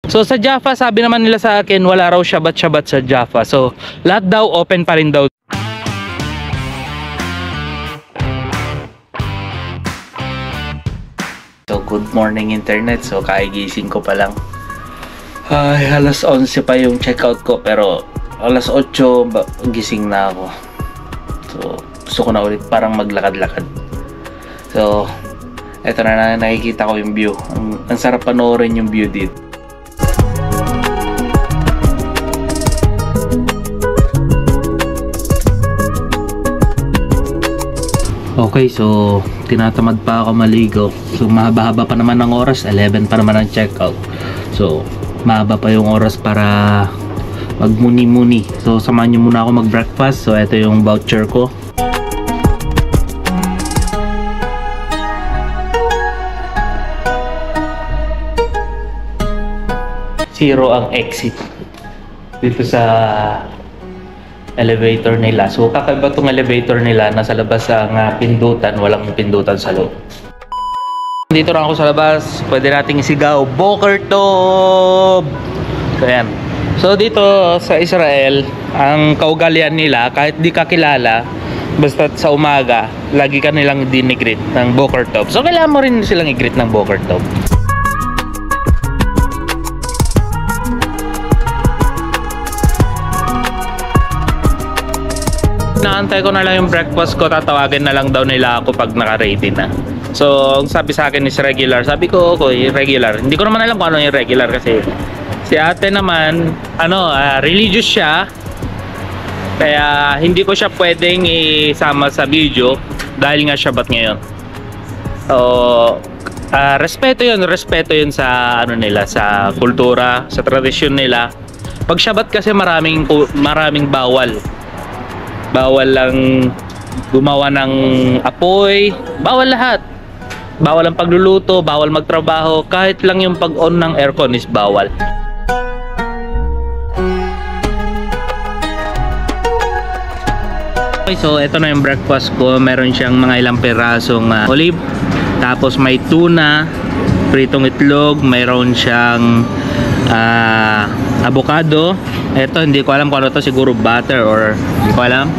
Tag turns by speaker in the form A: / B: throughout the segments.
A: So sa Jaffa, sabi naman nila sa akin, wala raw Shabbat-Shabbat sa Jaffa. So lahat daw open pa rin daw. So good morning internet. So kaigising ko pa lang. Ay, alas 11 pa yung checkout ko, pero alas 8 gising na ako. So gusto ko na ulit parang maglakad-lakad. So eto na, nakikita ko yung view. Ang sarap panoorin yung view dito. Okay, so tinatamad pa ako maligo. So mahaba-haba pa naman ang oras, 11 pa naman ang checkout. So mahaba pa yung oras para magmuni-muni. So samahan nyo muna ako mag-breakfast. So ito yung voucher ko. Zero ang exit dito sa elevator nila. So kakaiba tong elevator nila, nasa labas ang pindutan, walang pindutan sa loob. Dito na ako sa labas, pwede nating isigaw Boker Tov. So ayan. So dito sa Israel, ang kaugalian nila, kahit di ka kilala, basta sa umaga, lagi ka nilang dinigreet ng Boker Tov. So kailangan mo rin silang i-greet ng Boker Tov. Naantay ko na lang yung breakfast ko, tatawagin na lang daw nila ako pag naka-ready na. So, ang sabi sa akin is regular. Sabi ko, okay, regular. Hindi ko naman alam kung ano yung regular kasi si ate naman, religious siya. Kaya hindi ko siya pwedeng isama sa video dahil nga Shabbat ngayon. So, respeto yun sa nila, sa kultura, sa tradisyon nila. Pag Shabbat kasi maraming bawal. Bawal lang gumawa ng apoy, bawal lahat. Bawal ang pagluluto, bawal magtrabaho, kahit lang yung pag-on ng aircon is bawal. Okay, so ito na yung breakfast ko. Meron siyang mga ilang pirasong olive, tapos may tuna, pritong itlog, mayroon siyang avocado. Ito hindi ko alam kung ano to, siguro butter or hindi ko alam.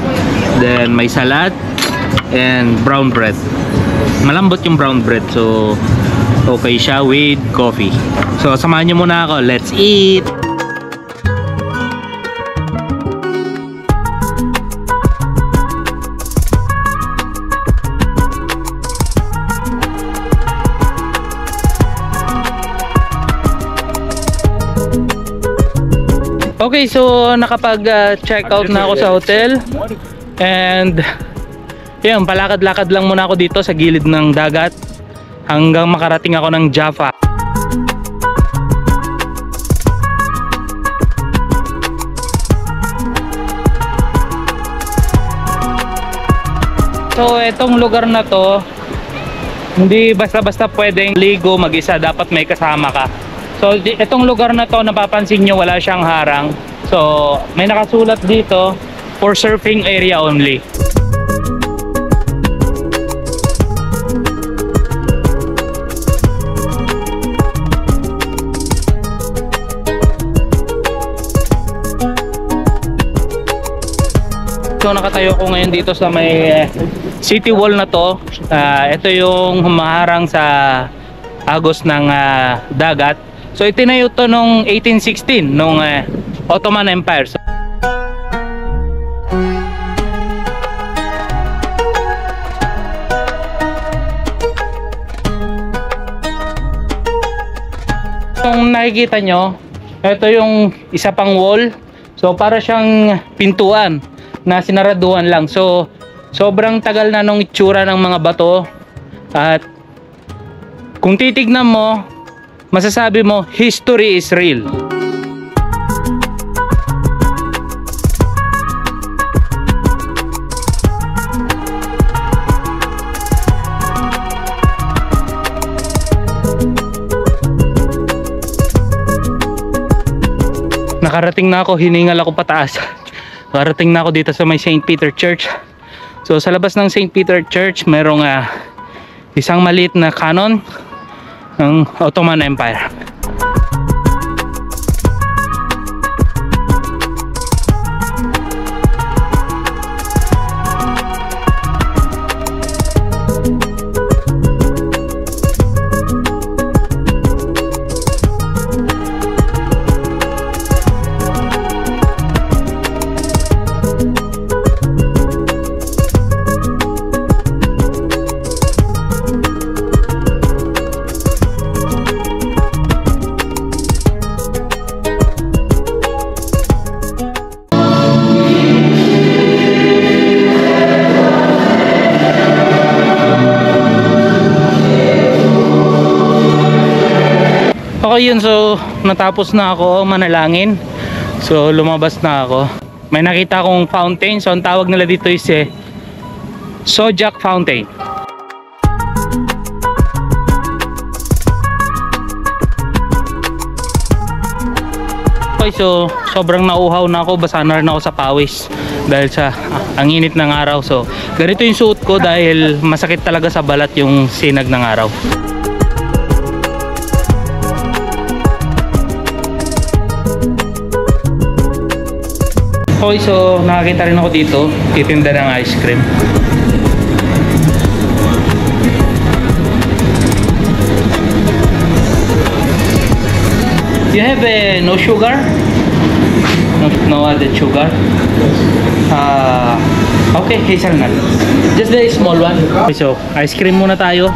A: Then may salad and brown bread. Malambot yung brown bread, so okay siya with coffee. So samahan nyo muna ako, let's eat. Okay, so nakapag-check out na ako sa hotel. And yun, palakad-lakad lang muna ako dito sa gilid ng dagat hanggang makarating ako ng Jaffa. So etong lugar na to, hindi basta-basta pwedeng ligo mag-isa, dapat may kasama ka. So itong lugar na to, napapansin nyo wala siyang harang. So may nakasulat dito, for surfing area only. So nakatayo ko ngayon dito sa may city wall na to. Ito yung humaharang sa agos ng dagat. So itinayo to nung 1816 nung Ottoman Empire. Kung nakikita nyo, ito yung isa pang wall. So para siyang pintuan na sinaraduhan lang. So sobrang tagal na nung itsura ng mga bato. At kung titignan mo, masasabi mo, history is real. Nakarating na ako, hiningal ako pataas. Nakarating na ako dito sa may St. Peter Church. So sa labas ng St. Peter Church, merong isang maliit na canon ng Ottoman Empire. yun, so natapos na ako manalangin. So lumabas na ako. May nakita akong fountain. So ang tawag nila dito is Sojak Fountain. Okay, so sobrang nauhaw na ako, basa na rin ako sa pawis dahil sa ang init ng araw. So ganito yung suot ko dahil masakit talaga sa balat yung sinag ng araw. Okay, so nakakita rin ako dito, titinda ng ice cream. You have no sugar? No added sugar? Okay, hazelnut. Just the small one. Okay, so ice cream muna tayo.